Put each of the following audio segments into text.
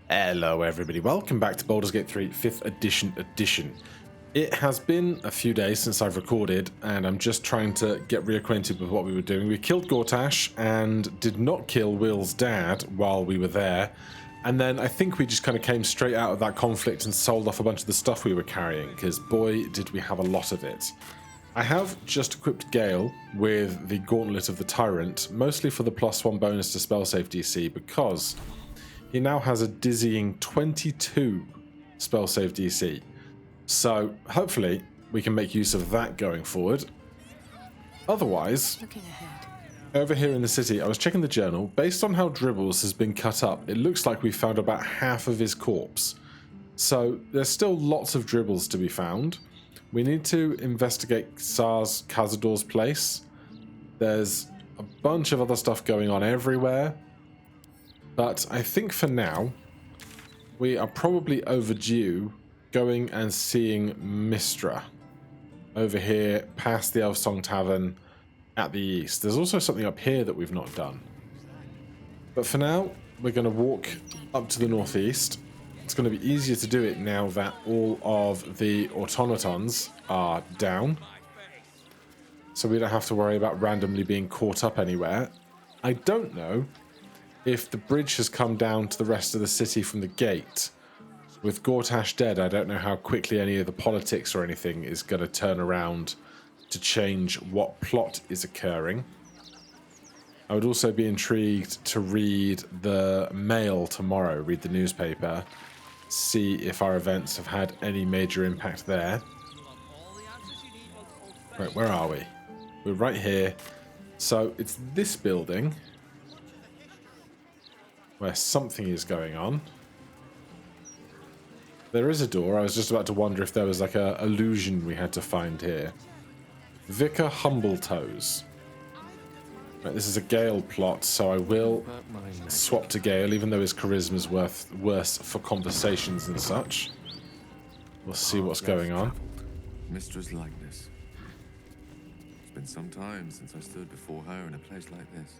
Hello everybody, welcome back to Baldur's Gate 3 5th edition. It has been a few days since I've recorded and I'm just trying to get reacquainted with what we were doing. We killed Gortash and did not kill Will's dad while we were there, and then I think we just kind of came straight out of that conflict and sold off a bunch of the stuff we were carrying, because boy did we have a lot of it. I have just equipped Gale with the Gauntlet of the Tyrant, mostly for the +1 bonus to spell save DC, because he now has a dizzying 22 spell save DC. So hopefully we can make use of that going forward. Otherwise, over here in the city, I was checking the journal. Based on how Dribbles has been cut up, it looks like we found about half of his corpse. So there's still lots of Dribbles to be found. We need to investigate Sars Cazador's place. There's a bunch of other stuff going on everywhere. But I think for now, we are probably overdue going and seeing Mistra over here past the Elfsong Tavern at the east. There's also something up here that we've not done. But for now, we're going to walk up to the northeast. It's going to be easier to do it now that all of the automatons are down. So we don't have to worry about randomly being caught up anywhere. I don't know if the bridge has come down to the rest of the city from the gate. With Gortash dead, I don't know how quickly any of the politics or anything is going to turn around to change what plot is occurring. I would also be intrigued to read the Mail tomorrow, read the newspaper, see if our events have had any major impact there. Right, where are we? We're right here. So it's this building where something is going on. There is a door. I was just about to wonder if there was like a illusion we had to find here. Vicar Humbletoes. Right, this is a Gale plot, so I will swap to Gale, even though his charisma's worse for conversations and such. We'll see what's going on. Mistra's likeness. It's been some time since I stood before her in a place like this.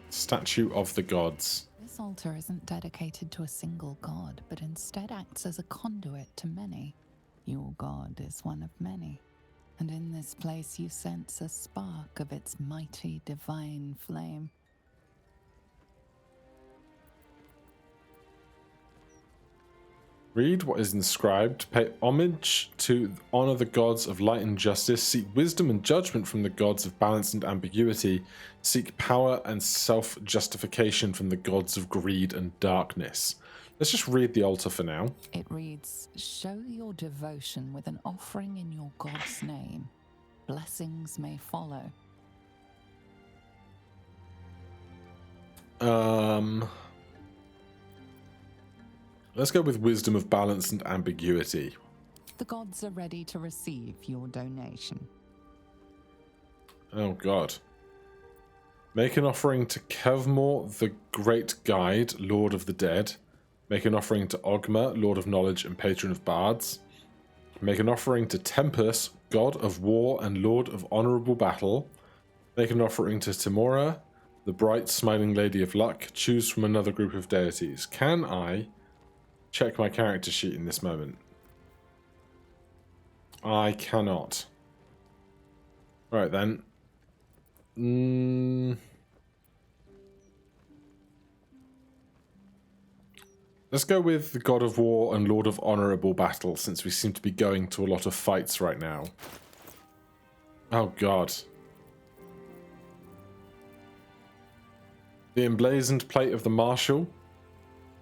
Statue of the Gods. This altar isn't dedicated to a single god, but instead acts as a conduit to many. Your god is one of many, and in this place you sense a spark of its mighty divine flame. Read what is inscribed. Pay homage to honor the gods of light and justice. Seek wisdom and judgment from the gods of balance and ambiguity. Seek power and self-justification from the gods of greed and darkness. Let's just read the altar for now. It reads, "Show your devotion with an offering in your god's name. Blessings may follow." Let's go with wisdom of balance and ambiguity. The gods are ready to receive your donation. Oh god. Make an offering to Kevmor, the Great Guide, Lord of the Dead. Make an offering to Ogma, Lord of Knowledge and Patron of Bards. Make an offering to Tempus, God of War and Lord of Honorable Battle. Make an offering to Timora, the Bright Smiling Lady of Luck. Choose from another group of deities. Can I check my character sheet in this moment? I cannot. Right then. Let's go with the God of War and Lord of Honorable Battle, since we seem to be going to a lot of fights right now. Oh god. The emblazoned plate of the Marshal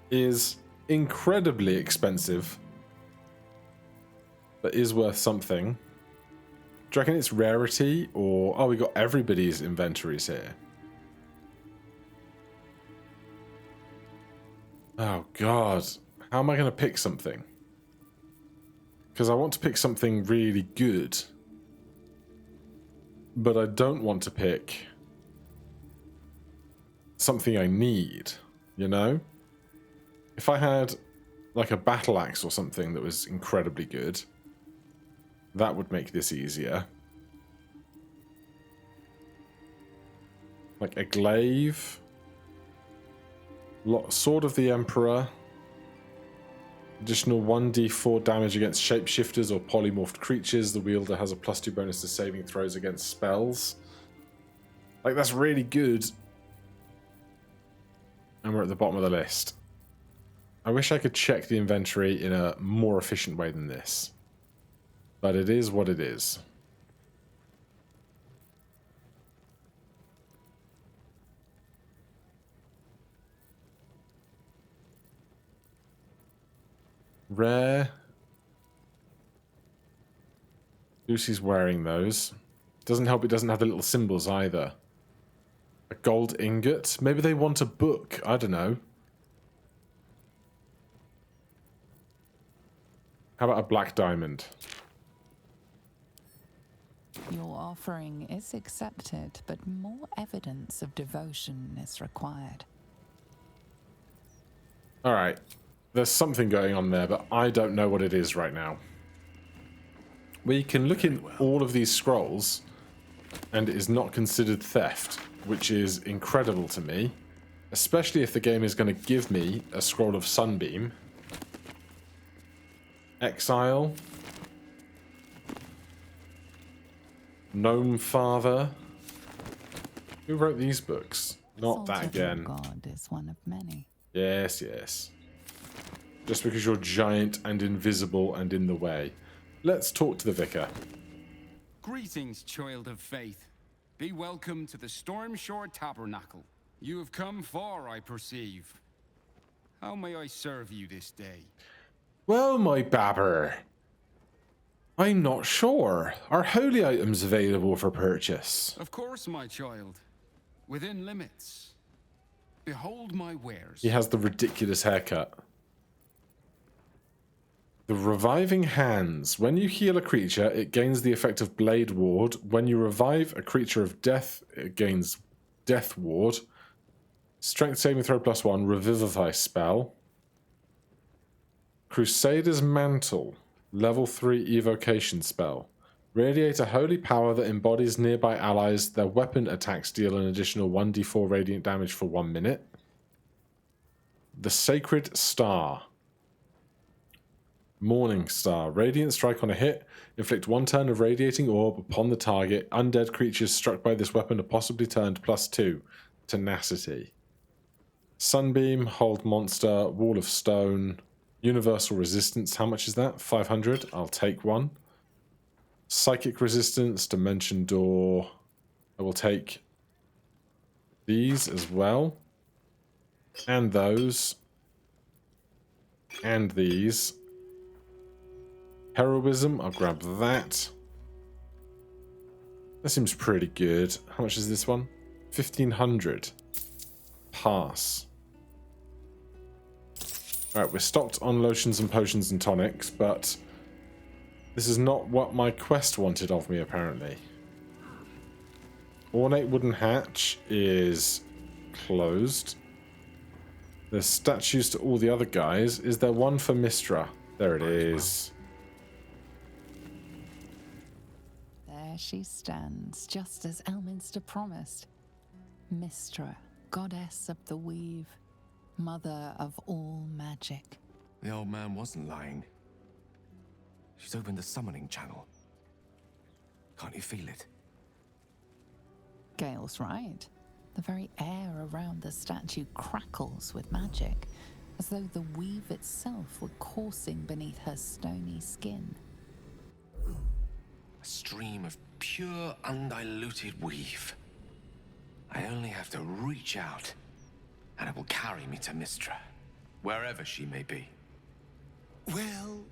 is incredibly expensive, but is worth something. Do you reckon it's rarity, or... Oh, we got everybody's inventories here. Oh, God. How am I going to pick something? Because I want to pick something really good. But I don't want to pick something I need, you know? If I had, like, a battle axe or something that was incredibly good, that would make this easier. Like a glaive. Sword of the Emperor. Additional 1d4 damage against shapeshifters or polymorphed creatures. The wielder has a +2 bonus to saving throws against spells. Like, that's really good. And we're at the bottom of the list. I wish I could check the inventory in a more efficient way than this. But it is what it is. Rare. Lucy's wearing those. Doesn't help it doesn't have the little symbols either. A gold ingot? Maybe they want a book. I don't know. How about a black diamond? Your offering is accepted, but more evidence of devotion is required. Alright. There's something going on there, but I don't know what it is right now. We can look in all of these scrolls, and it is not considered theft, which is incredible to me. Especially if the game is going to give me a scroll of Sunbeam. Exile. Gnome Father. Who wrote these books? Not that again. God is one of many. Yes, yes. Just because you're giant and invisible and in the way. Let's talk to the vicar. Greetings, child of faith. Be welcome to the Stormshore Tabernacle. You have come far, I perceive. How may I serve you this day? Well, my babber, I'm not sure. Are holy items available for purchase? Of course, my child. Within limits. Behold my wares. He has the ridiculous haircut. The Reviving Hands. When you heal a creature, it gains the effect of Blade Ward. When you revive a creature of death, it gains Death Ward. Strength saving throw +1. Revivify spell. Crusader's Mantle. Level 3 evocation spell. Radiate a holy power that embodies nearby allies. Their weapon attacks deal an additional 1d4 radiant damage for 1 minute. The Sacred Star. Morning Star. Radiant strike on a hit. Inflict 1 turn of radiating orb upon the target. Undead creatures struck by this weapon are possibly turned +2. Tenacity. Sunbeam. Hold monster. Wall of Stone. Universal Resistance. How much is that? 500. I'll take one. Psychic Resistance. Dimension Door. I will take these as well. And those. And these. Heroism, I'll grab that. That seems pretty good. How much is this one? 1500. Pass. Alright, we're stocked on lotions and potions and tonics, but this is not what my quest wanted of me, apparently. Ornate Wooden Hatch is closed. There's statues to all the other guys. Is there one for Mystra? There it is. There she stands, just as Elminster promised. Mystra, goddess of the weave, mother of all magic. The old man wasn't lying. She's opened the summoning channel. Can't you feel it? Gale's right. The very air around the statue crackles with magic, as though the weave itself were coursing beneath her stony skin. A stream of pure, undiluted weave. I only have to reach out, and it will carry me to Mystra, wherever she may be. Well,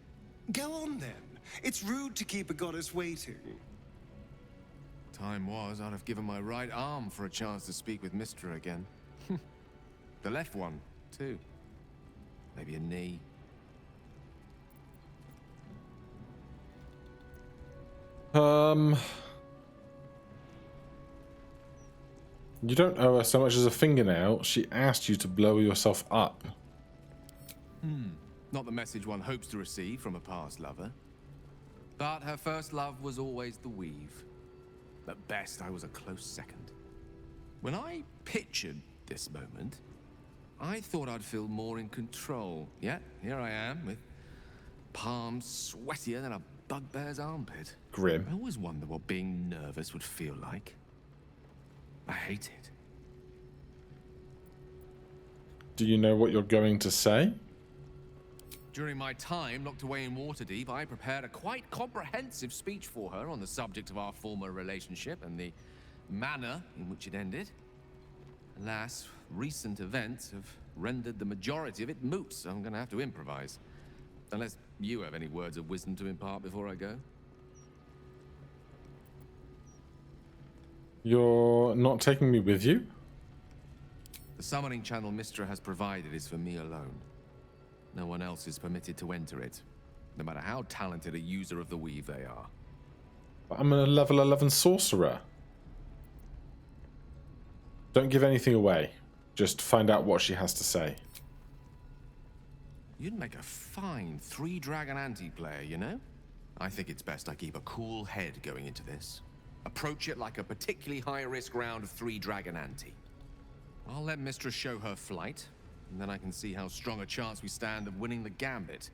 go on then. It's rude to keep a goddess waiting. Time was, I'd have given my right arm for a chance to speak with Mystra again. The left one, too. Maybe a knee. You don't owe her so much as a fingernail. She asked you to blow yourself up. Not the message one hopes to receive from a past lover. But her first love was always the weave. At best, I was a close second. When I pictured this moment, I thought I'd feel more in control. Yet, here I am, with palms sweatier than a bugbear's armpit. Grim. I always wonder what being nervous would feel like. I hate it. Do you know what you're going to say? During my time locked away in Waterdeep, I prepared a quite comprehensive speech for her on the subject of our former relationship and the manner in which it ended. Alas, recent events have rendered the majority of it moot, so I'm going to have to improvise. Unless you have any words of wisdom to impart before I go. You're not taking me with you? The summoning channel Mystra has provided is for me alone. No one else is permitted to enter it, no matter how talented a user of the weave they are. I'm a level 11 sorcerer. Don't give anything away. Just find out what she has to say. You'd make a fine 3-dragon anti-player, you know? I think it's best I keep a cool head going into this. Approach it like a particularly high-risk round of 3-dragon ante. I'll let Mistress show her flight, and then I can see how strong a chance we stand of winning the gambit.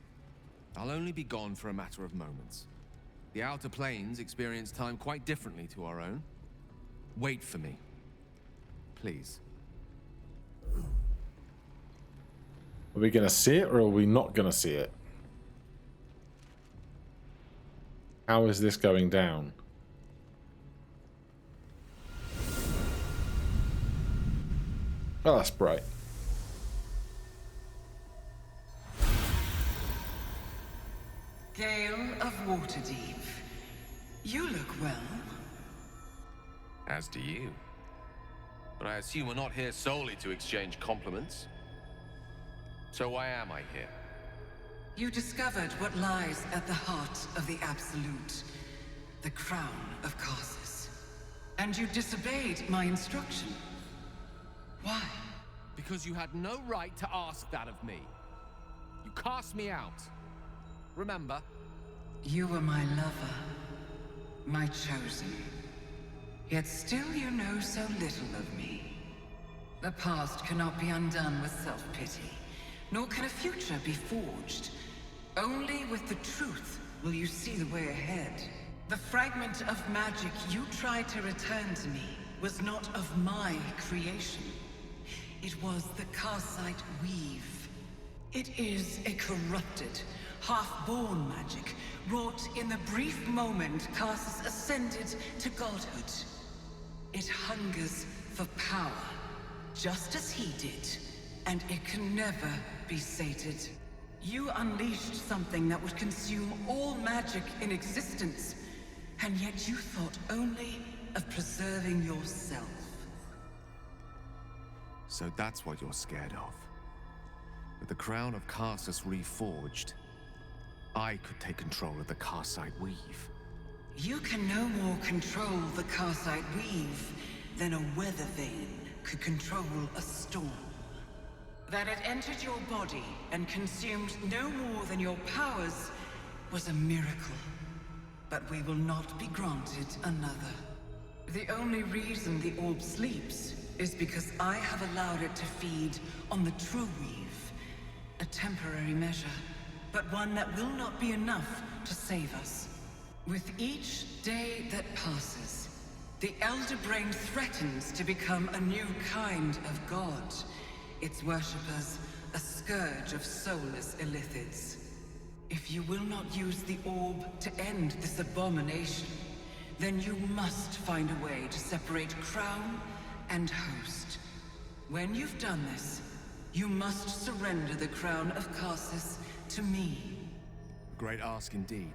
I'll only be gone for a matter of moments. The Outer Planes experience time quite differently to our own. Wait for me. Please. Are we going to see it or are we not going to see it? How is this going down? Oh, that's bright. Gale of Waterdeep, you look well. As do you. But I assume we're not here solely to exchange compliments. So why am I here? You discovered what lies at the heart of the Absolute, the crown of Karsus. And you disobeyed my instruction. Why? Because you had no right to ask that of me. You cast me out. Remember? You were my lover, my chosen. Yet still you know so little of me. The past cannot be undone with self-pity, nor can a future be forged. Only with the truth will you see the way ahead. The fragment of magic you tried to return to me was not of my creation. It was the Karsite weave. It is a corrupted, half-born magic, wrought in the brief moment Karsus ascended to godhood. It hungers for power, just as he did, and it can never be sated. You unleashed something that would consume all magic in existence, and yet you thought only of preserving yourself. So that's what you're scared of. With the crown of Karsus reforged, I could take control of the Karsite weave. You can no more control the Karsite weave than a weather vane could control a storm. That it entered your body and consumed no more than your powers was a miracle. But we will not be granted another. The only reason the orb sleeps is because I have allowed it to feed on the true weave. A temporary measure, but one that will not be enough to save us. With each day that passes, the Elder Brain threatens to become a new kind of god. Its worshippers, a scourge of soulless illithids. If you will not use the orb to end this abomination, then you must find a way to separate crown and host. When you've done this, you must surrender the crown of Karsus to me. Great ask indeed.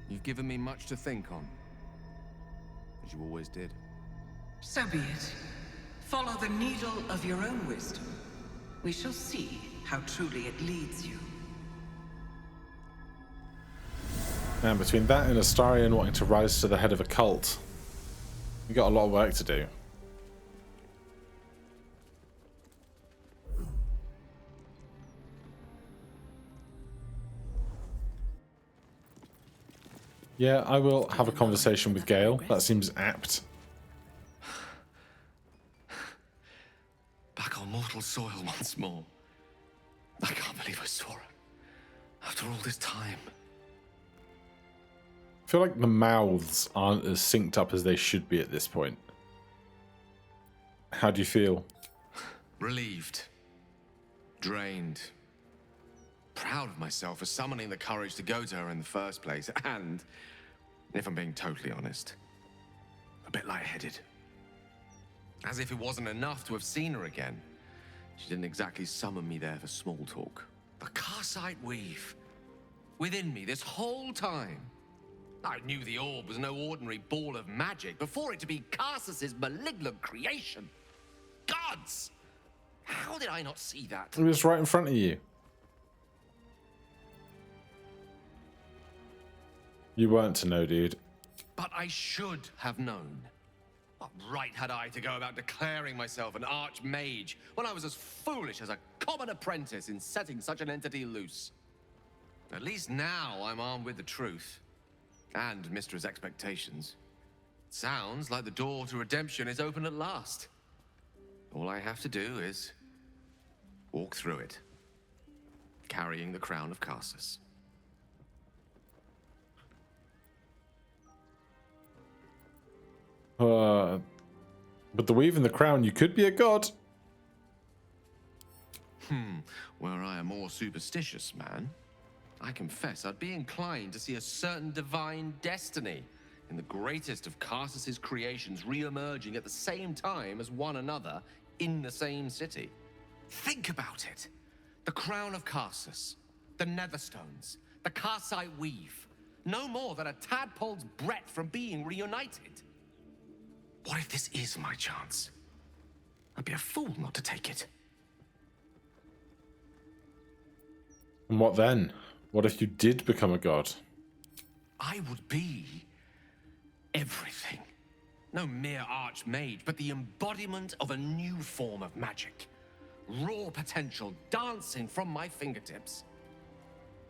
You've given me much to think on, as you always did. So be it. Follow the needle of your own wisdom. We shall see how truly it leads you. And between that and Astarion wanting to rise to the head of a cult, we got a lot of work to do. Yeah, I will have a conversation with Gale. That seems apt. Back back on mortal soil once more. I can't believe I saw her. After all this time. I feel like the mouths aren't as synced up as they should be at this point. How do you feel? Relieved. Drained. Proud of myself for summoning the courage to go to her in the first place. And, if I'm being totally honest, a bit lightheaded. As if it wasn't enough to have seen her again. She didn't exactly summon me there for small talk. The Karsite weave. Within me this whole time. I knew the orb was no ordinary ball of magic before it to be Karsus's malignant creation. Gods! How did I not see that? It was right in front of you. You weren't to know, dude. But I should have known. What right had I to go about declaring myself an archmage when I was as foolish as a common apprentice in setting such an entity loose? At least now I'm armed with the truth. And Mistress' expectations. Sounds like the door to redemption is open at last. All I have to do is walk through it, carrying the crown of Karsus. But the weave and the crown, you could be a god. Were I a more superstitious man, I confess I'd be inclined to see a certain divine destiny in the greatest of Karsus's creations re-emerging at the same time as one another in the same city. Think about it. The crown of Karsus, the Netherstones, the Karsite weave, no more than a tadpole's breadth from being reunited. What if this is my chance? I'd be a fool not to take it. And what then? What if you did become a god? I would be everything. No mere archmage, but the embodiment of a new form of magic. Raw potential dancing from my fingertips.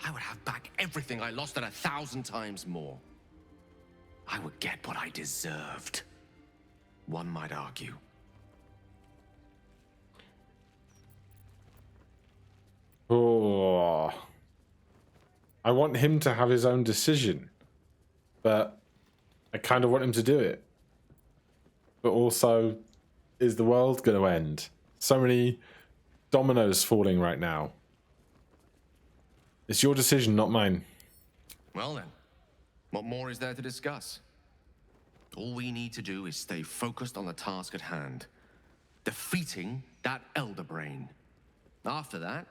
I would have back everything I lost and 1,000 times more. I would get what I deserved. One might argue. Oh, I want him to have his own decision, but I kind of want him to do it. But also, is the world going to end? So many dominoes falling right now. It's your decision, not mine. Well then, what more is there to discuss? All we need to do is stay focused on the task at hand. Defeating that Elder Brain. After that,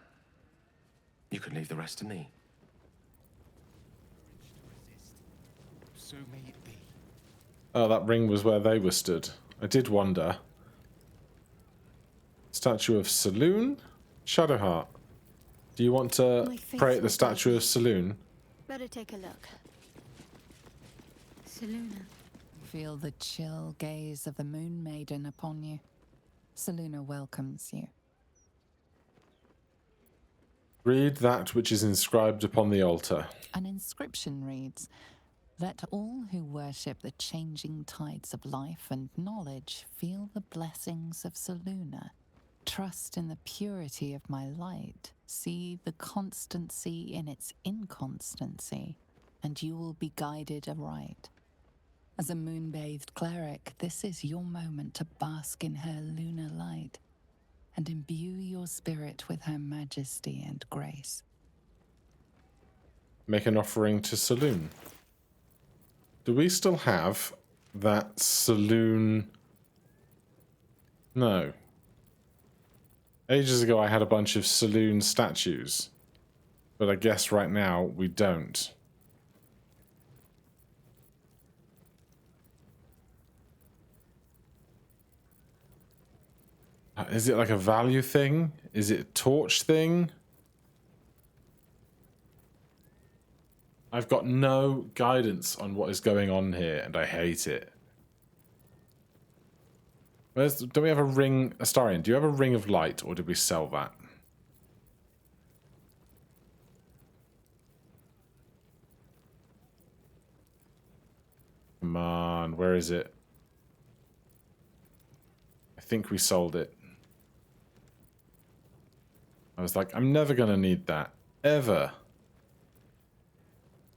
you can leave the rest to me. So may it be. Oh, that ring was where they were stood. I did wonder. Statue of Saloon? Shadowheart. Do you want to pray at the statue of Saloon? Better take a look. Seluna. Feel the chill gaze of the Moon Maiden upon you. Seluna welcomes you. Read that which is inscribed upon the altar. An inscription reads, "Let all who worship the changing tides of life and knowledge feel the blessings of Seluna. Trust in the purity of my light. See the constancy in its inconstancy, and you will be guided aright. As a moon-bathed cleric, this is your moment to bask in her lunar light and imbue your spirit with her majesty and grace." Make an offering to Saloon. Do we still have that Saloon? No. Ages ago I had a bunch of Saloon statues, but I guess right now we don't. Is it like a value thing? Is it a torch thing? I've got no guidance on what is going on here, and I hate it. Do we have a ring? Astarion, do you have a ring of light, or did we sell that? Come on, where is it? I think we sold it. I was like, I'm never going to need that. Ever.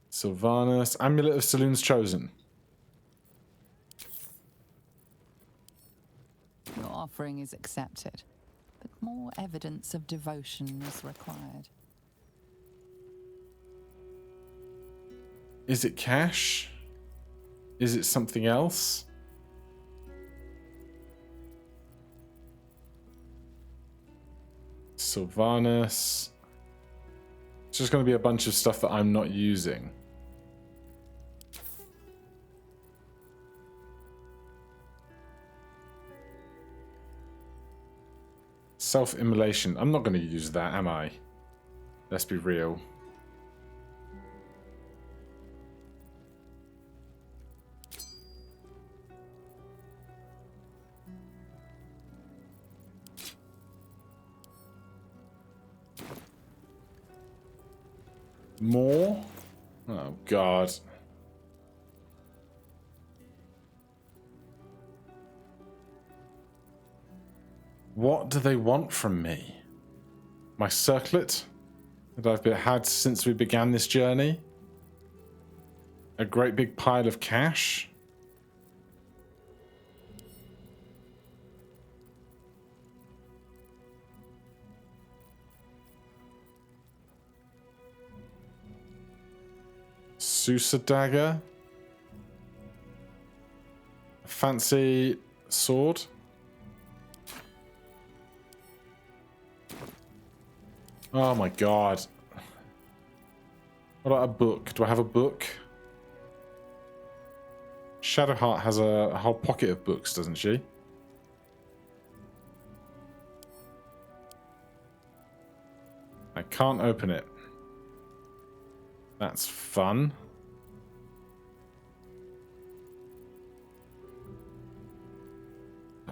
Sylvanus. Amulet of Saloon's Chosen. Your offering is accepted, but more evidence of devotion is required. Is it cash? Is it something else? Sylvanus. It's just going to be a bunch of stuff that I'm not using. Self-immolation. I'm not going to use that, am I? Let's be real. More? Oh, God. What do they want from me? My circlet that I've had since we began this journey? A great big pile of cash? Susa dagger? A fancy sword? Oh my god. What about a book? Do I have a book? Shadowheart has a whole pocket of books, doesn't she? I can't open it. That's fun.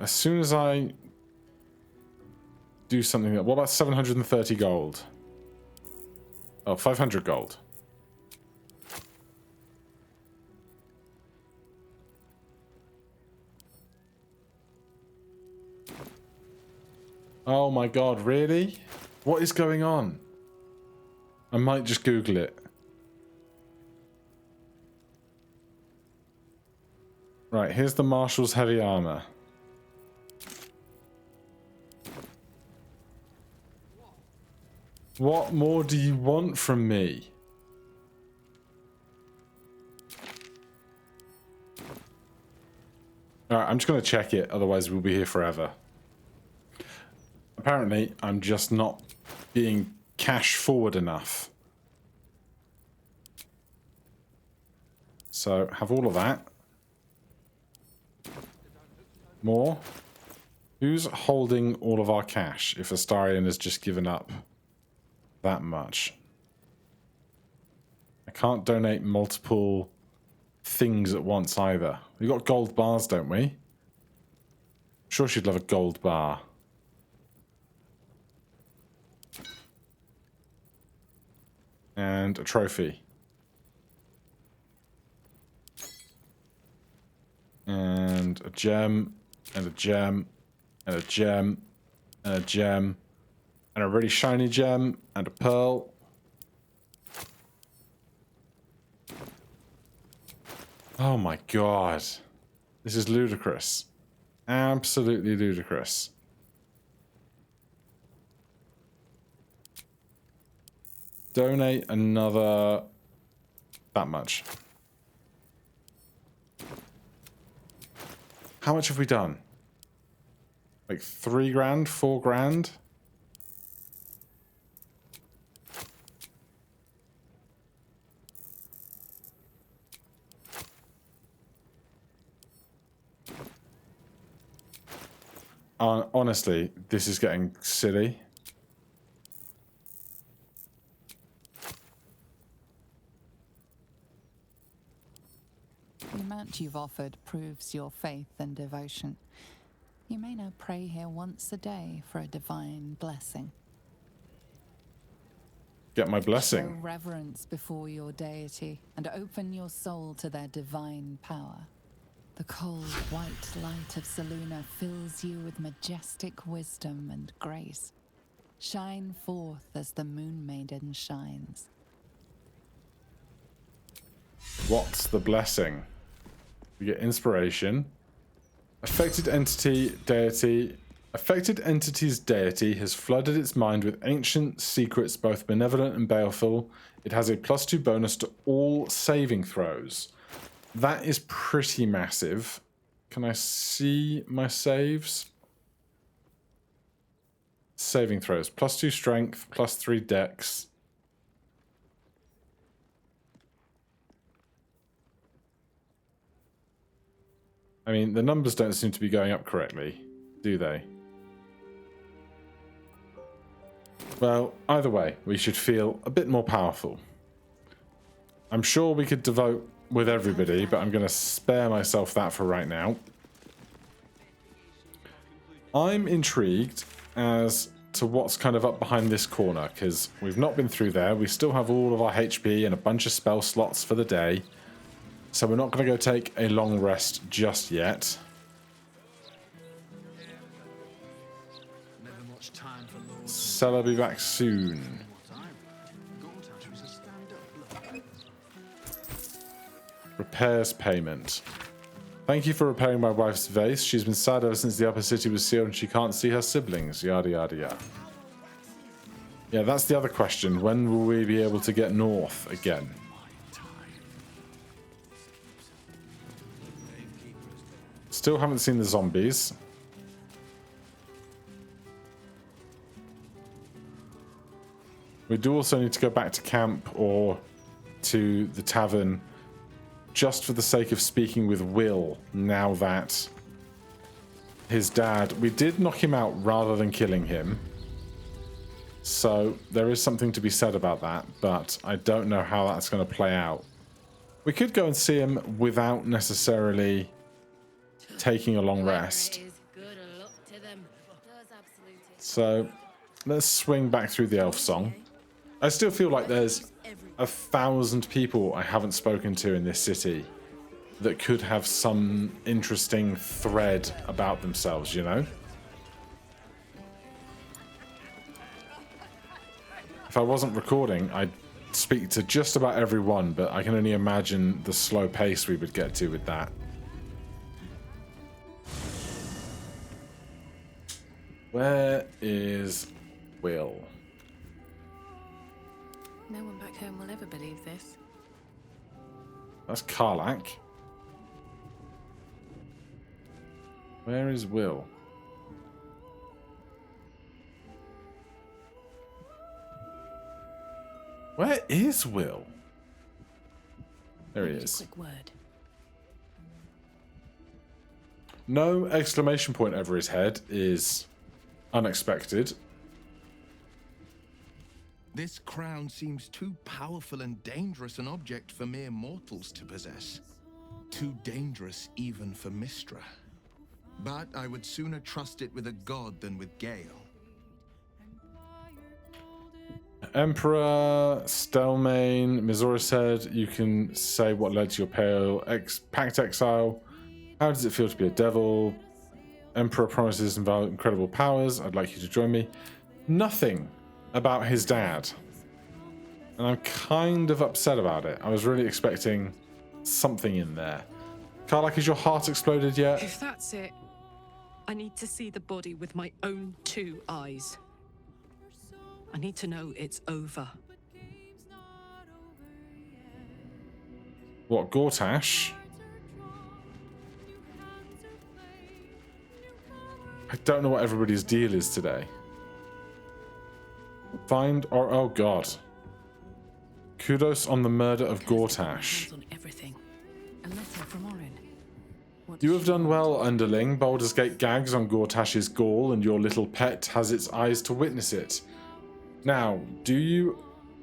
As soon as I do something that... What about 730 gold? Oh, 500 gold. Oh my god, really? What is going on? I might just Google it. Right, here's the Marshal's heavy armor. What more do you want from me? Alright, I'm just going to check it, otherwise we'll be here forever. Apparently, I'm just not being cash forward enough. So, have all of that. More. Who's holding all of our cash if Astarion has just given up that much? I can't donate multiple things at once either. We got gold bars, don't we? I'm sure she'd love a gold bar. And a trophy. And a gem. And a gem. And a gem. And a gem. And a really shiny gem. And a pearl. Oh my god. This is ludicrous. Absolutely ludicrous. Donate another... that much. How much have we done? Like 3 grand? 4 grand? Honestly, this is getting silly. The amount you've offered proves your faith and devotion. You may now pray here once a day for a divine blessing. Get my Show blessing. reverence before your deity and open your soul to their divine power. The cold, white light of Saluna fills you with majestic wisdom and grace. Shine forth as the Moon Maiden shines. What's the blessing? We get inspiration. Affected entity's deity has flooded its mind with ancient secrets, both benevolent and baleful. It has a +2 bonus to all saving throws. That is pretty massive. Can I see my saves? Saving throws. +2 strength, +3 dex. I mean, the numbers don't seem to be going up correctly, do they? Well, either way, we should feel a bit more powerful. I'm sure we could devote with everybody, but I'm going to spare myself that for right now. I'm intrigued as to what's kind of up behind this corner, because we've not been through there. We still have all of our HP and a bunch of spell slots for the day. So we're not going to go take a long rest just yet. Sella be back soon. Repairs payment. Thank you for repairing my wife's vase. She's been sad ever since the upper city was sealed and she can't see her siblings. Yada yada yada. Yeah, that's the other question. When will we be able to get north again? Still haven't seen the zombies. We do also need to go back to camp or to the tavern just for the sake of speaking with Will, now that his dad... We did knock him out rather than killing him. So there is something to be said about that, but I don't know how that's going to play out. We could go and see him without necessarily taking a long rest. So let's swing back through the elf song. I still feel like there's 1,000 people I haven't spoken to in this city that could have some interesting thread about themselves, you know? If I wasn't recording, I'd speak to just about everyone, but I can only imagine the slow pace we would get to with that. Where is Will? No one back home will ever believe this. That's Karlak. Where is Will? Where is Will? There he is. Quick word. No exclamation point over his head is unexpected. This crown seems too powerful and dangerous an object for mere mortals to possess. Too dangerous even for Mystra. But I would sooner trust it with a god than with Gale. Emperor, Stelmane, Mizora said, you can say what led to your pact exile. How does it feel to be a devil? Emperor promises incredible powers. I'd like you to join me. Nothing about his dad. And I'm kind of upset about it. I was really expecting something in there. Karlak, has your heart exploded yet? If that's it, I need to see the body with my own 2 eyes. I need to know it's over. What, Gortash? I don't know what everybody's deal is today. Find or... Oh, God. Kudos on the murder of Gortash. On everything. A letter from Orin. You have done well, underling. Baldur's Gate gags on Gortash's gall, and your little pet has its eyes to witness it. Now, to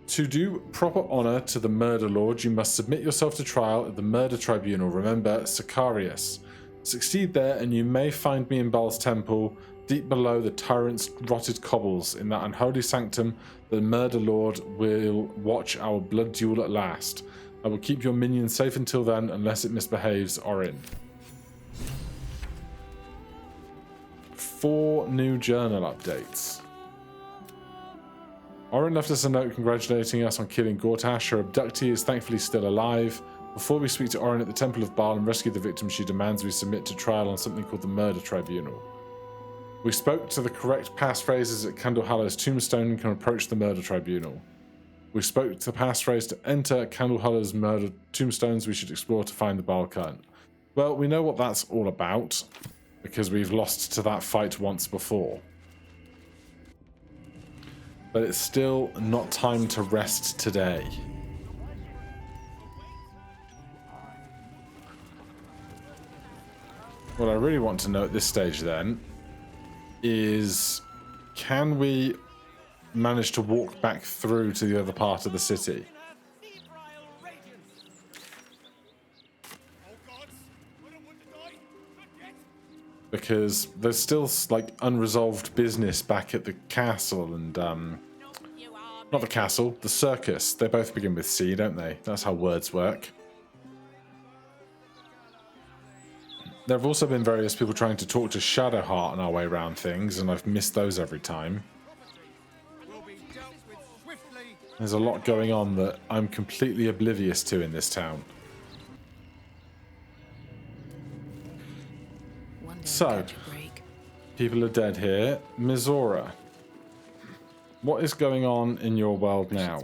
do proper honor to the murder lord, you must submit yourself to trial at the murder tribunal. Remember, Sicarius. Succeed there, and you may find me in Baal's temple, deep below the tyrant's rotted cobbles. In that unholy sanctum, the murder lord will watch our blood duel at last. I will keep your minion safe until then, unless it misbehaves. Orin. 4 new journal updates. Oren left us a note congratulating us on killing Gortash. Her abductee is thankfully still alive. Before we speak to Oren at the Temple of Baal and rescue the victim, she demands we submit to trial on something called the Murder Tribunal. We spoke to the correct passphrases at Candlehaller's tombstone and can approach the Murder Tribunal. We spoke to the passphrase to enter Candlehaller's murder tombstones we should explore to find the Baal Khan. Well, we know what that's all about, because we've lost to that fight once before. But it's still not time to rest today. What I really want to know at this stage then is, can we manage to walk back through to the other part of the city? Because there's still like unresolved business back at the castle and not the castle, the circus. They both begin with C, don't they? That's how words work. There have also been various people trying to talk to Shadowheart on our way around things, and I've missed those every time. There's a lot going on that I'm completely oblivious to in this town. So, people are dead here. Mizora, what is going on in your world now?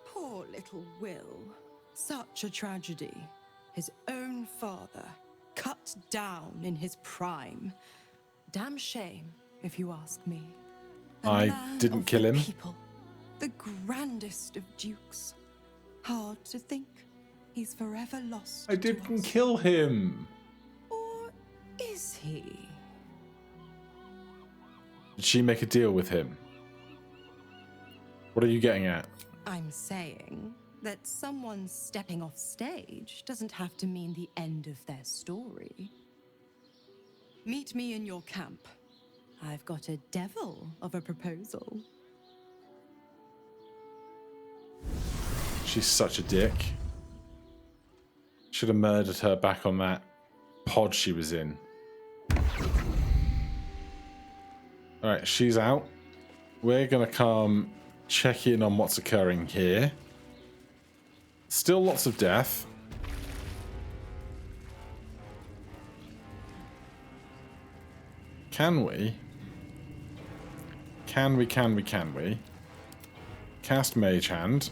Poor little Will. Such a tragedy. His own father, cut down in his prime. Damn shame, if you ask me. I didn't kill him. People, the grandest of dukes. Hard to think he's forever lost. I didn't kill him. Or is he? Did she make a deal with him? What are you getting at? I'm saying that someone stepping off stage doesn't have to mean the end of their story. Meet me in your camp. I've got a devil of a proposal. She's such a dick. Should have murdered her back on that pod she was in. Alright, she's out. We're gonna come check in on what's occurring here. Still lots of death. Can we? Can we? Cast Mage Hand.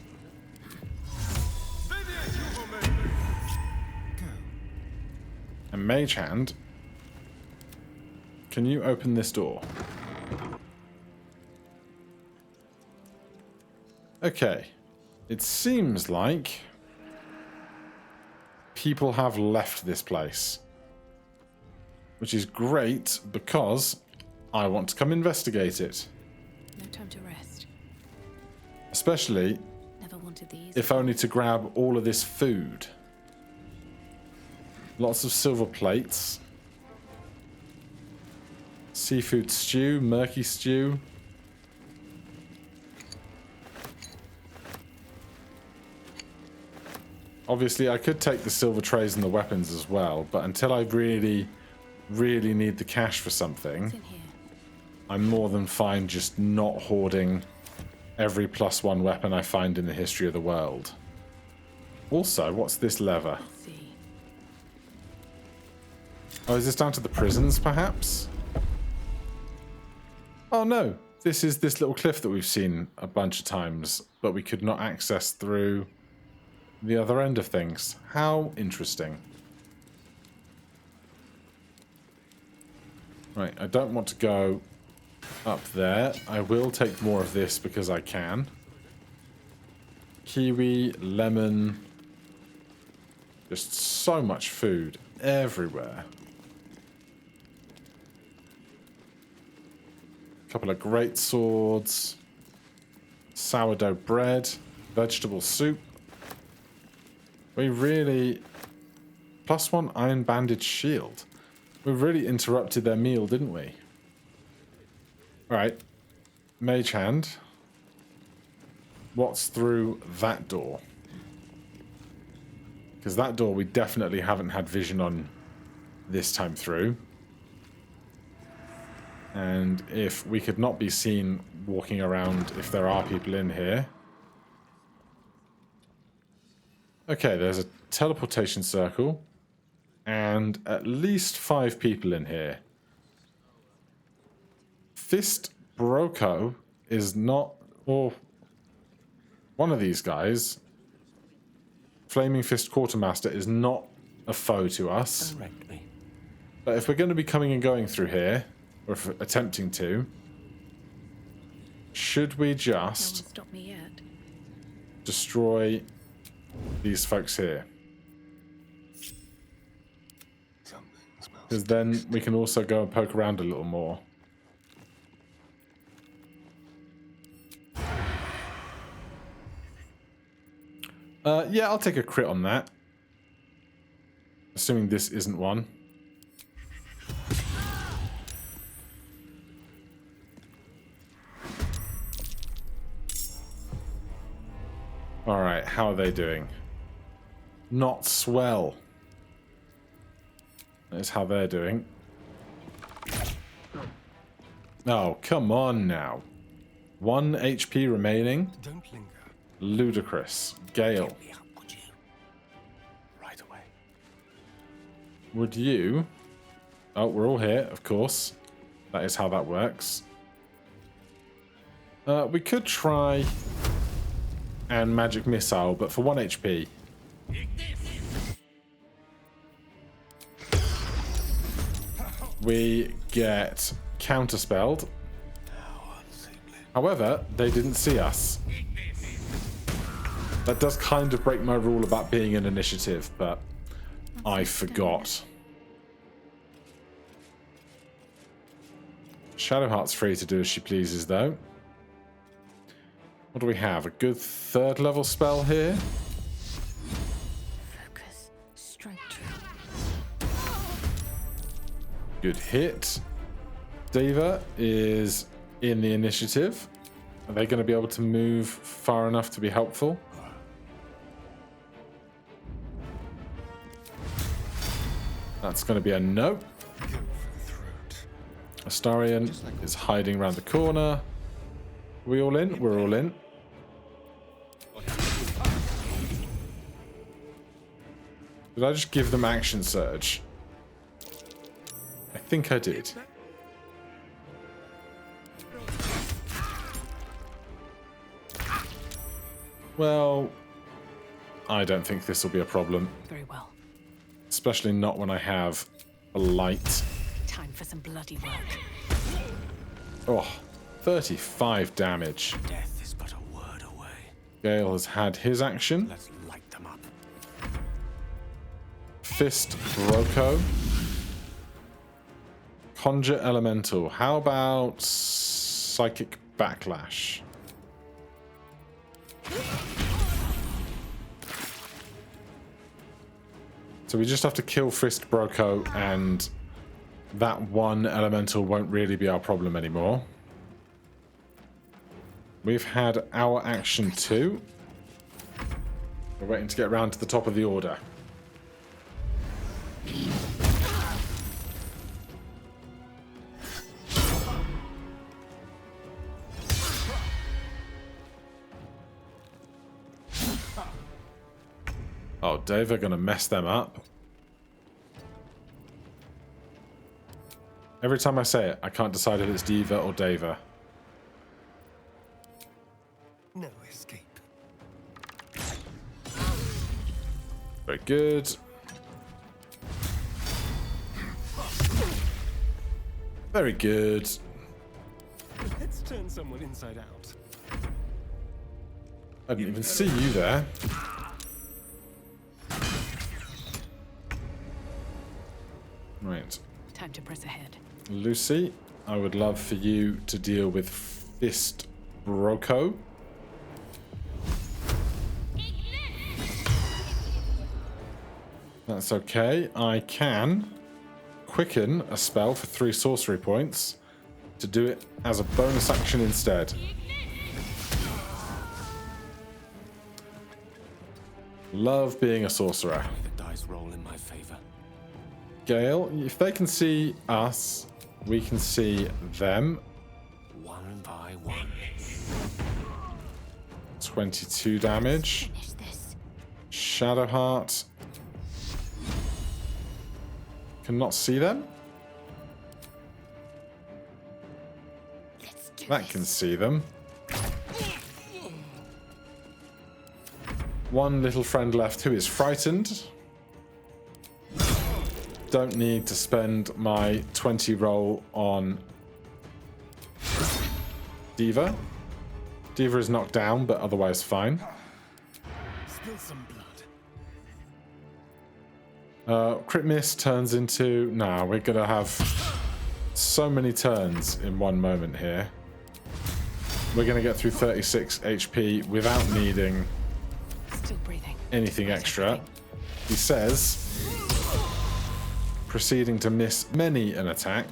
And Mage Hand. Can you open this door? Okay. It seems like people have left this place. Which is great because I want to come investigate it. No time to rest. Especially Never wanted these. if only to grab all of this food. Lots of silver plates. Seafood stew, murky stew. Obviously, I could take the silver trays and the weapons as well, but until I really need the cash for something, What's in here? I'm more than fine just not hoarding every +1 weapon I find in the history of the world. Also, what's this lever? Let's see. Oh, is this down to the prisons, perhaps? Oh no, this is this little cliff that we've seen a bunch of times, but we could not access through the other end of things. How interesting. Right, I don't want to go up there. I will take more of this because I can. Kiwi, lemon. Just so much food everywhere. A couple of great swords. Sourdough bread. Vegetable soup. We really... +1 iron bandage shield. We really interrupted their meal, didn't we? Alright. Mage Hand. What's through that door? Because that door we definitely haven't had vision on this time through. And if we could not be seen walking around if there are people in here. Okay, there's a teleportation circle. And at least 5 people in here. Fist Broco is not... or one of these guys. Flaming Fist Quartermaster is not a foe to us. Direct me. But if we're going to be coming and going through here, or if we're attempting to, should we No just one stopped me yet. destroy these folks here? Something smells. Because then we can also go and poke around a little more. Yeah, I'll take a crit on that. Assuming this isn't one. Alright, how are they doing? Not swell. That is how they're doing. Oh, come on now. 1 HP remaining. Don't linger. Ludicrous. Gale. Get me up, would you? Right away. Would you... Oh, we're all here, of course. That is how that works. We could try and magic missile, but for 1 HP. We get counterspelled. However, they didn't see us. That does kind of break my rule about being an initiative, but I forgot. Shadowheart's free to do as she pleases, though. What do we have? A good 3rd level spell here? Focus. Strike true. Good hit. Deva is in the initiative. Are they going to be able to move far enough to be helpful? That's going to be a no. Go for the throat. Astarion is hiding around the corner. Are we all in? We're all in. Did I just give them action surge? I think I did. Well, I don't think this will be a problem. Very well. Especially not when I have a light. Time for some bloody work. Oh, 35 damage. Death is but a word away. Gale has had his action. Let's light them up. Fist Broco. Conjure Elemental. How about Psychic Backlash? So we just have to kill Fist Broco and that one elemental won't really be our problem anymore. We've had our action 2. We're waiting to get around to the top of the order. Oh, Dave are going to mess them up. Every time I say it, I can't decide if it's Diva or Dava. No escape. Very good. Very good. Let's turn someone inside out. I didn't even see you there. Right. Time to press ahead. Lucy, I would love for you to deal with Fist Broco. That's okay. I can quicken a spell for 3 sorcery points to do it as a bonus action instead. Love being a sorcerer. The dice roll in my favor. Gale, if they can see us, we can see them. One by one. 22 damage. Finish this. Shadowheart. Cannot see them. Let's do That this. can see them. One little friend left who is frightened. Don't need to spend my 20 roll on Diva. Diva is knocked down, but otherwise fine. Spill some blood. Crit miss turns into... Nah, we're going to have so many turns in one moment here. We're going to get through 36 HP without needing Still breathing. anything extra. He says, proceeding to miss many an attack.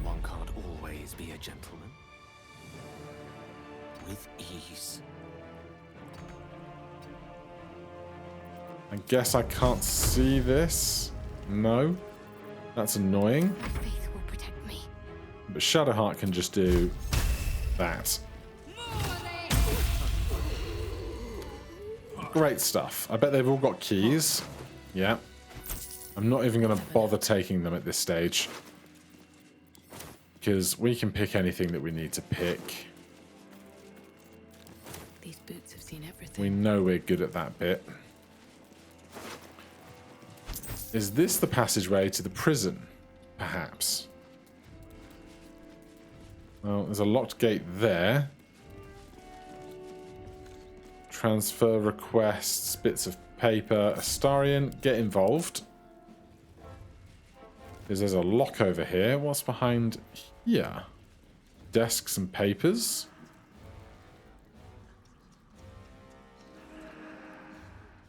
One can't always be a gentleman. With ease. I guess I can't see this. No. That's annoying. My faith will protect me. But Shadowheart can just do that. Great stuff. I bet they've all got keys. Yeah. I'm not even going to bother taking them at this stage. Because we can pick anything that we need to pick. These boots have seen everything. We know we're good at that bit. Is this the passageway to the prison? Perhaps. Well, there's a locked gate there. Transfer requests, bits of paper. Astarion, get involved. Because there's a lock over here. What's behind here? Desks and papers.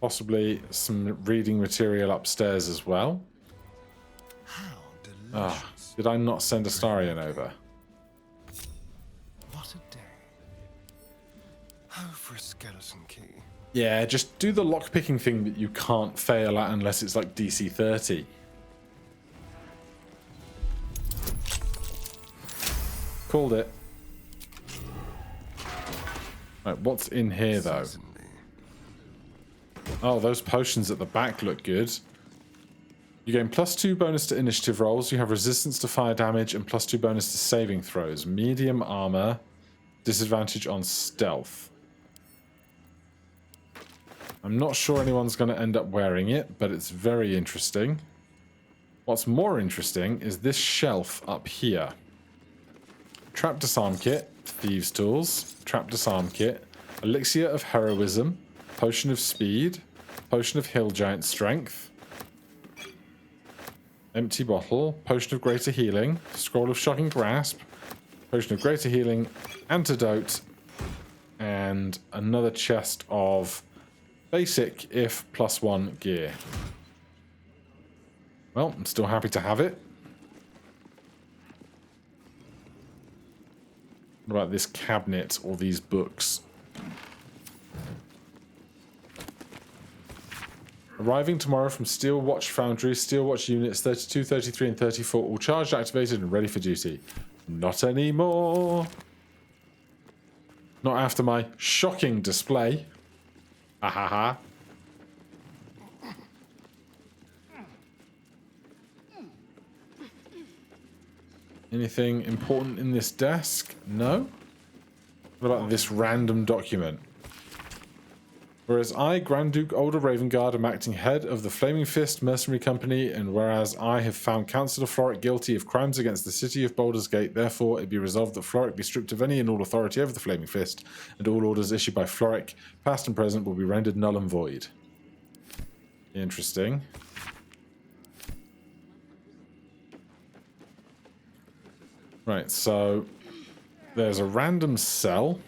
Possibly some reading material upstairs as well. How delicious. Ah, did I not send Astarion over? What a day. Oh, for a skeleton key. Yeah, just do the lockpicking thing that you can't fail at unless it's like DC 30. Called it. Right, what's in here though? Certainly. Oh, those potions at the back look good. You gain +2 bonus to initiative rolls. You have resistance to fire damage and +2 bonus to saving throws. Medium armor. Disadvantage on stealth. I'm not sure anyone's going to end up wearing it, but it's very interesting. What's more interesting is this shelf up here. Trap disarm kit, thieves tools, trap disarm kit, elixir of heroism, potion of speed, potion of hill giant strength, empty bottle, potion of greater healing, scroll of shocking grasp, potion of greater healing, antidote, and another chest of basic if +1 gear. Well, I'm still happy to have it. What about this cabinet or these books? Arriving tomorrow from Steel Watch Foundry, Steel Watch units 32, 33, and 34, all charged, activated, and ready for duty. Not anymore. Not after my shocking display. Ha ha ha. Anything important in this desk? No? What about this random document? Whereas I, Grand Duke Older Ravengard, am acting head of the Flaming Fist Mercenary Company, and whereas I have found Councillor Floric guilty of crimes against the city of Baldur's Gate, therefore it be resolved that Floric be stripped of any and all authority over the Flaming Fist, and all orders issued by Floric, past and present, will be rendered null and void. Interesting. Right, so there's a random cell.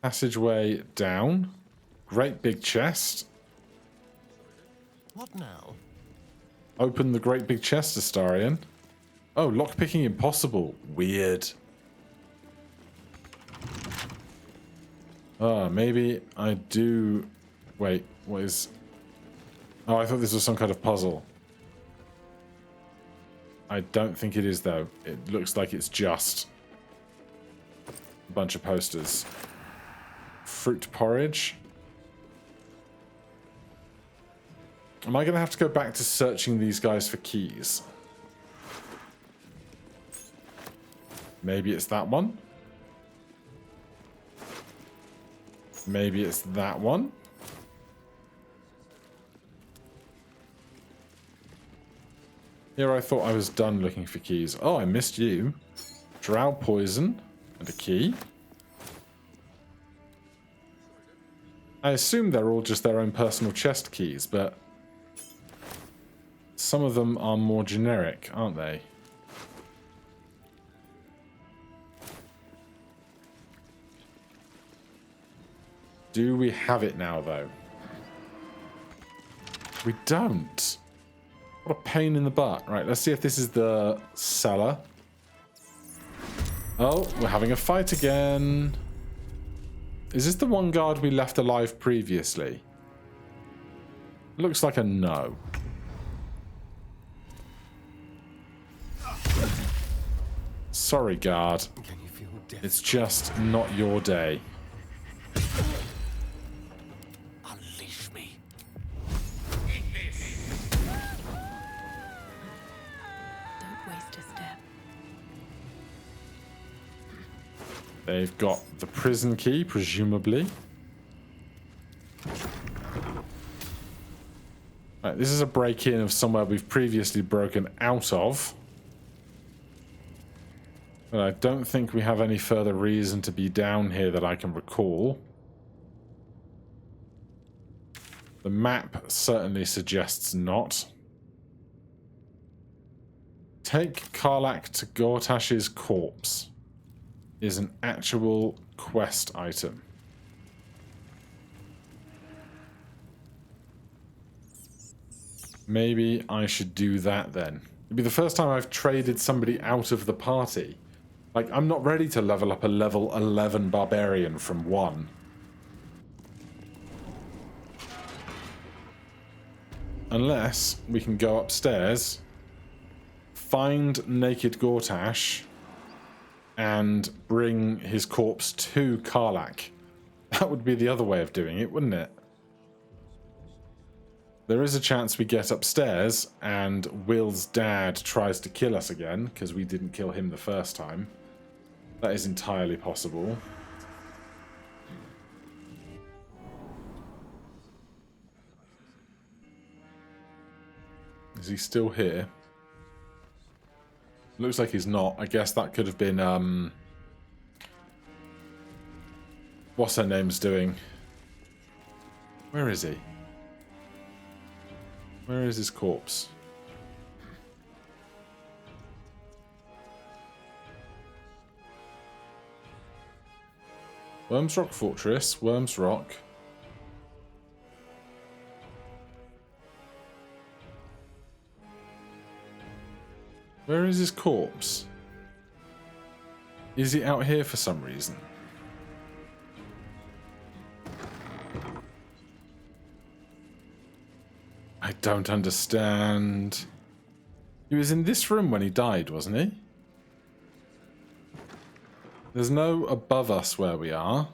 Passageway down. Great big chest. What now? Open the great big chest, Astarion. Oh, lockpicking impossible. Weird. Maybe I do... Wait, what is... Oh, I thought this was some kind of puzzle. I don't think it is, though. It looks like it's just a bunch of posters. Fruit porridge. Am I going to have to go back to searching these guys for keys? Maybe it's that one. Maybe it's that one. Here I thought I was done looking for keys. Oh, I missed you. Drow poison and a key. I assume they're all just their own personal chest keys, but some of them are more generic, aren't they? Do we have it now, though? We don't. What a pain in the butt. Right, let's see if this is the cellar. Oh, we're having a fight again. Is this the one guard we left alive previously? Looks like a no. Sorry, guard. Can you feel death? It's just not your day. Unleash me. Don't waste a step. They've got the prison key, presumably. Right, this is a break-in of somewhere we've previously broken out of. But I don't think we have any further reason to be down here that I can recall. The map certainly suggests not. Take Karlach to Gortash's corpse is an actual quest item. Maybe I should do that then. It'd be the first time I've traded somebody out of the party. Like, I'm not ready to level up a level 11 barbarian from 1. Unless we can go upstairs, find naked Gortash, and bring his corpse to Karlach. That would be the other way of doing it, wouldn't it? There is a chance we get upstairs and Will's dad tries to kill us again, because we didn't kill him the first time. That is entirely possible. Is he still here? Looks like he's not. I guess that could have been, what's her name's doing? Where is he? Where is his corpse? Worms Rock Fortress, Worms Rock. Where is his corpse? Is he out here for some reason? I don't understand. He was in this room when he died, wasn't he? There's no above us where we are.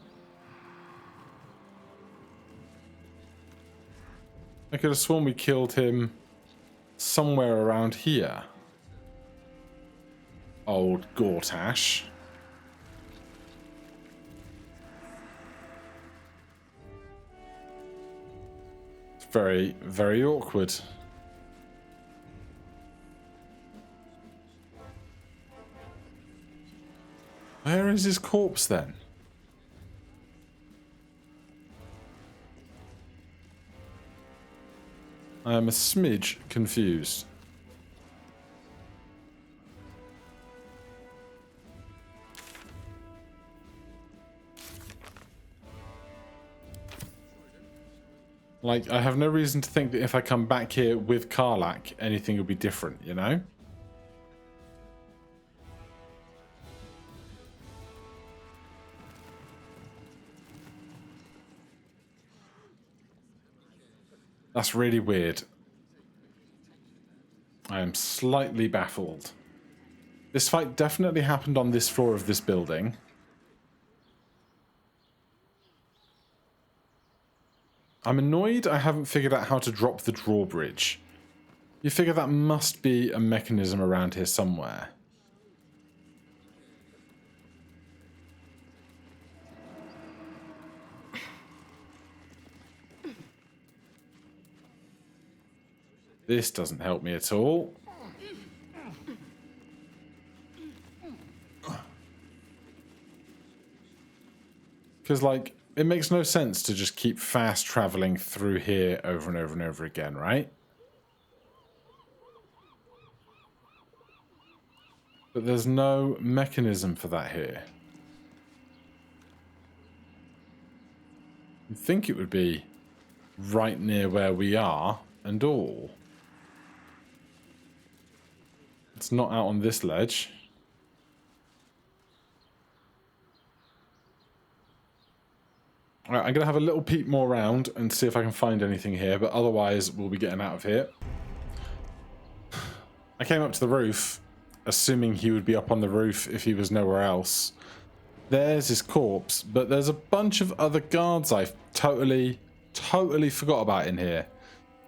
I could have sworn we killed him somewhere around here. Old Gortash. It's very, very awkward. Where is his corpse then? I am a smidge confused. Like, I have no reason to think that if I come back here with Karlach, anything will be different, you know? That's really weird. I am slightly baffled. This fight definitely happened on this floor of this building. I'm annoyed I haven't figured out how to drop the drawbridge. You figure that must be a mechanism around here somewhere. This doesn't help me at all. Because, like, it makes no sense to just keep fast traveling through here over and over and over again, right? But there's no mechanism for that here. You'd think it would be right near where we are and all. It's not out on this ledge. Alright, I'm going to have a little peek more around and see if I can find anything here, but otherwise we'll be getting out of here. I came up to the roof, assuming he would be up on the roof if he was nowhere else. There's his corpse, but there's a bunch of other guards I've totally forgot about in here.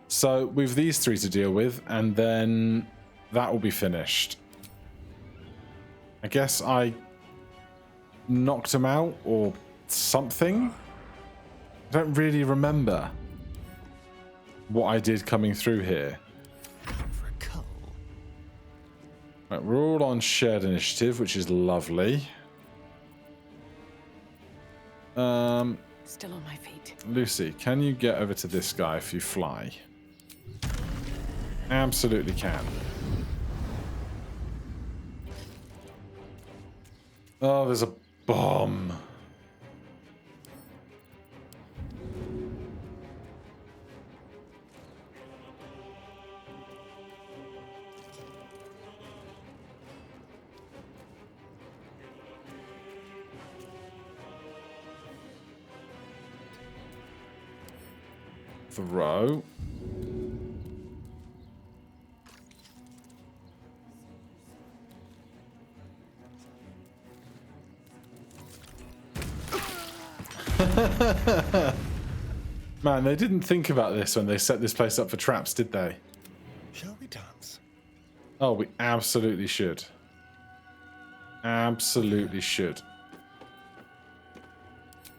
So we've these three to deal with, and then that will be finished. I guess I knocked him out or something. I don't really remember what I did coming through here. Right, we're all on shared initiative, which is lovely. Still on my feet. Lucy, can you get over to this guy if you fly? Absolutely can. Oh, there's a bomb. Throw. Man, they didn't think about this when they set this place up for traps, did they? Shall we dance? Oh, we absolutely should. Absolutely should.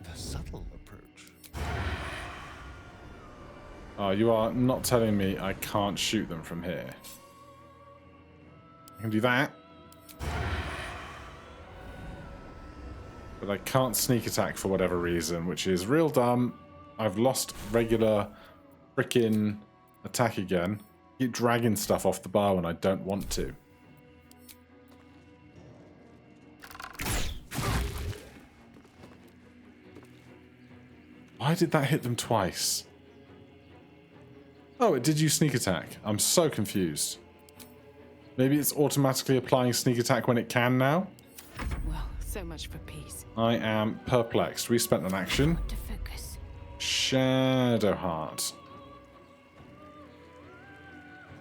The subtle approach. Oh, you are not telling me I can't shoot them from here. I can do that. But I can't sneak attack for whatever reason, which is real dumb. I've lost regular frickin' attack again. Keep dragging stuff off the bar when I don't want to. Why did that hit them twice? Oh, it did use sneak attack. I'm so confused. Maybe it's automatically applying sneak attack when it can now? Well, so much for peace. I am perplexed. We spent an action. To focus. Shadowheart.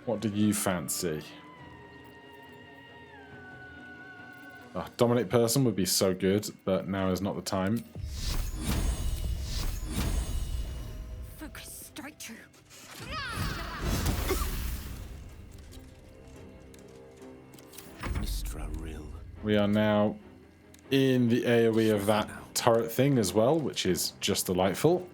What do you fancy? Oh, dominate person would be so good, but now is not the time. Focus. Strike true. We are now in the AoE of that turret thing as well, which is just delightful.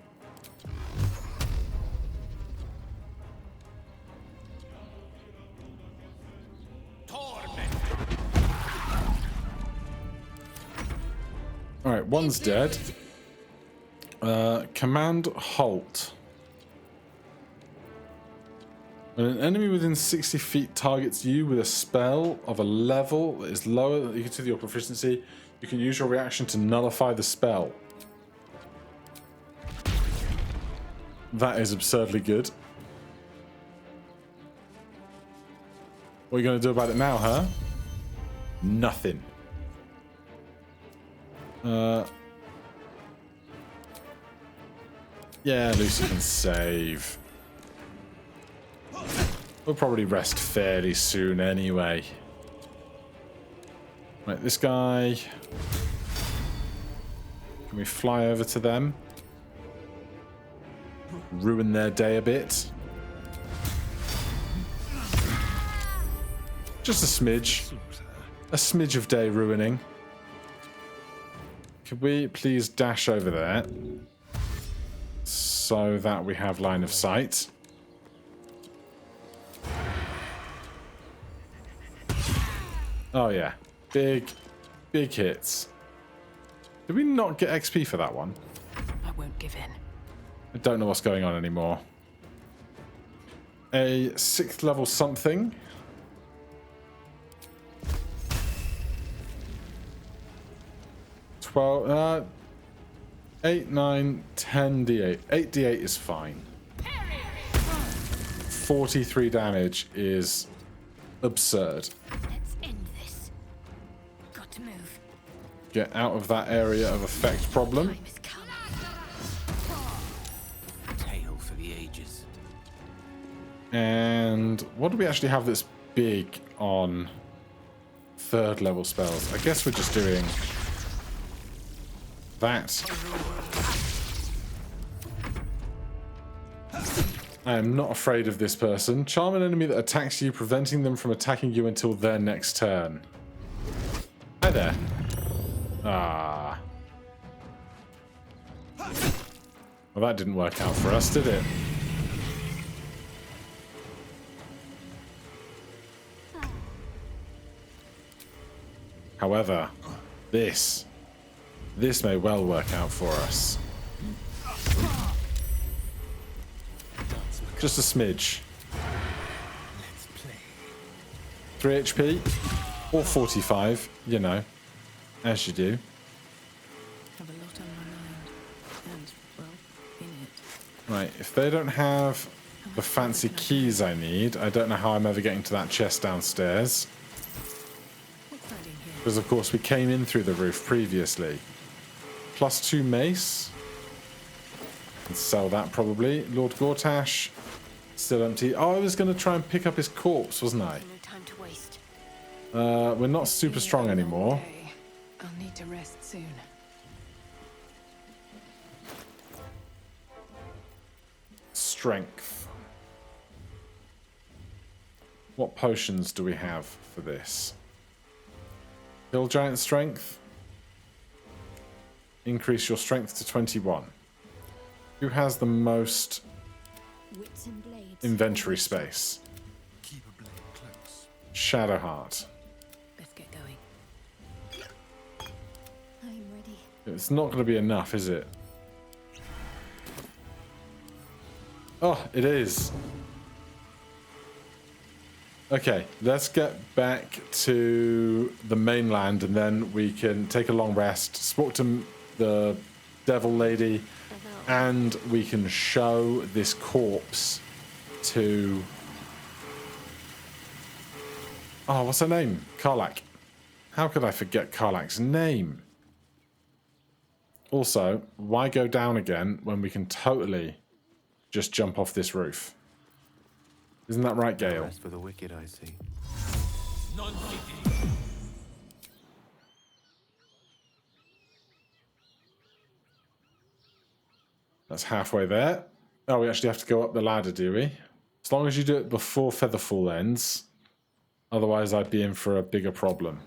Alright, one's dead. Command halt. When an enemy within 60 feet targets you with a spell of a level that is lower than equal to your proficiency, you can use your reaction to nullify the spell. That is absurdly good. What are you going to do about it now, huh? Nothing. Yeah, Lucy can save. We'll probably rest fairly soon anyway. Right, this guy. Can we fly over to them? Ruin their day a bit. Just a smidge. A smidge of day ruining. Could we please dash over there so that we have line of sight? Oh yeah, big hits. Did we not get XP for that one? I won't give in. I don't know what's going on anymore. A 6th level something. Well, 8, 9, 10 D8. 8 D8 is fine. 43 damage is absurd. Let's end this. Got to move. Get out of that area of effect problem. Time has come. Tale for the ages. And what do we actually have that's big on 3rd level spells? I guess we're just doing that. I am not afraid of this person. Charm an enemy that attacks you, preventing them from attacking you until their next turn. Hi there. Ah. Well, that didn't work out for us, did it? However, this may well work out for us. Just a smidge. 3 HP or 45, you know, as you do. Have a lot on my mind, and well, in it. Right, if they don't have the fancy keys I need, I don't know how I'm ever getting to that chest downstairs. What's hiding here? Because of course we came in through the roof previously. +2 mace. Can sell that probably. Lord Gortash, still empty. Oh, I was going to try and pick up his corpse, wasn't I? No time to waste. We're not super strong anymore. Okay. I'll need to rest soon. Strength. What potions do we have for this? Hill Giant Strength. Increase your strength to 21. Who has the most Wits and blades. inventory space? Keep a blade close. Shadowheart. Let's get going. I'm ready. It's not going to be enough, is it? Oh, it is. Okay, let's get back to the mainland and then we can take a long rest, spoke to the devil lady, and we can show this corpse to... Oh, what's her name? Karlach. How could I forget Karlach's name? Also, why go down again when we can totally just jump off this roof? Isn't that right, Gale? Rest for the wicked, I see. That's halfway there. Oh, we actually have to go up the ladder, do we? As long as you do it before Featherfall ends. Otherwise, I'd be in for a bigger problem.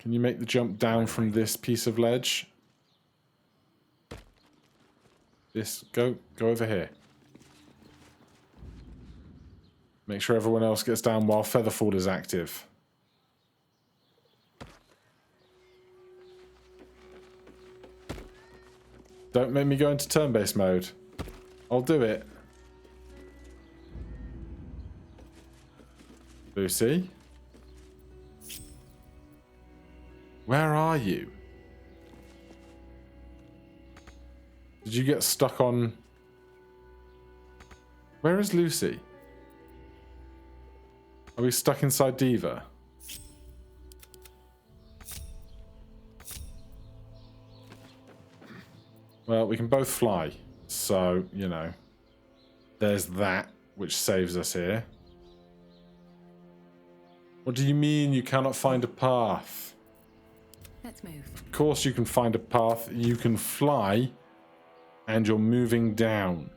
Can you make the jump down from this piece of ledge? This, go over here. Make sure everyone else gets down while Featherfall is active. Don't make me go into turn-based mode. I'll do it. Lucy? Where are you? Did you get stuck on... Where is Lucy? Are we stuck inside Diva? Well, we can both fly, so, you know, There's that, which saves us here. What do you mean you cannot find a path? Let's move. Of course you can find a path. You can fly, and you're moving down.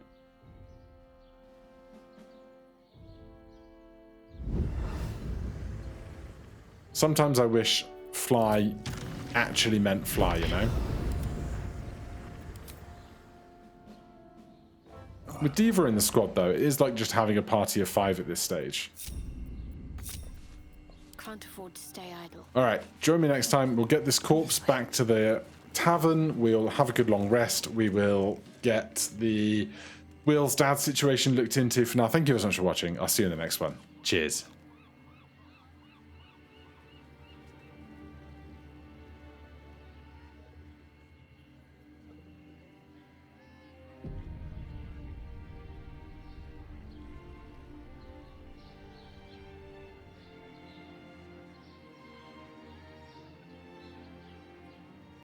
Sometimes I wish fly actually meant fly, you know? With Diva in the squad, though, it is like just having a party of 5 at this stage. Can't afford to stay idle. Alright, join me next time. We'll get this corpse back to the tavern. We'll have a good long rest. We will get the Will's dad situation looked into. For now, thank you so much for watching. I'll see you in the next one. Cheers.